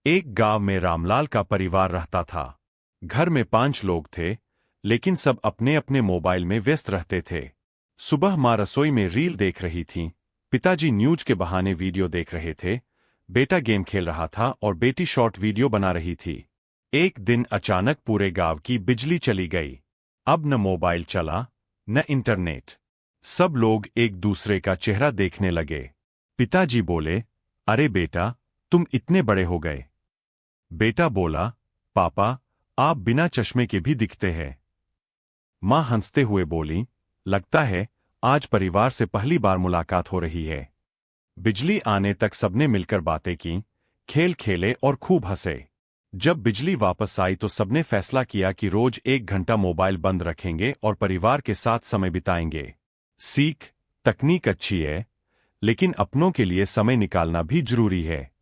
एक गांव में रामलाल का परिवार रहता था। घर में 5 लोग थे, लेकिन सब अपने अपने मोबाइल में व्यस्त रहते थे। सुबह माँ रसोई में रील देख रही थीं, पिताजी न्यूज के बहाने वीडियो देख रहे थे, बेटा गेम खेल रहा था और बेटी शॉर्ट वीडियो बना रही थी। एक दिन अचानक पूरे गांव की बिजली चली गई। अब न मोबाइल चला, न इंटरनेट। सब लोग एक दूसरे का चेहरा देखने लगे। पिताजी बोले, अरे बेटा, तुम इतने बड़े हो गए। बेटा बोला, पापा, आप बिना चश्मे के भी दिखते हैं। माँ हंसते हुए बोली, लगता है आज परिवार से पहली बार मुलाकात हो रही है। बिजली आने तक सबने मिलकर बातें की, खेल खेले और खूब हंसे। जब बिजली वापस आई तो सबने फैसला किया कि रोज 1 घंटा मोबाइल बंद रखेंगे और परिवार के साथ समय बिताएंगे। सीख, तकनीक अच्छी है, लेकिन अपनों के लिए समय निकालना भी जरूरी है।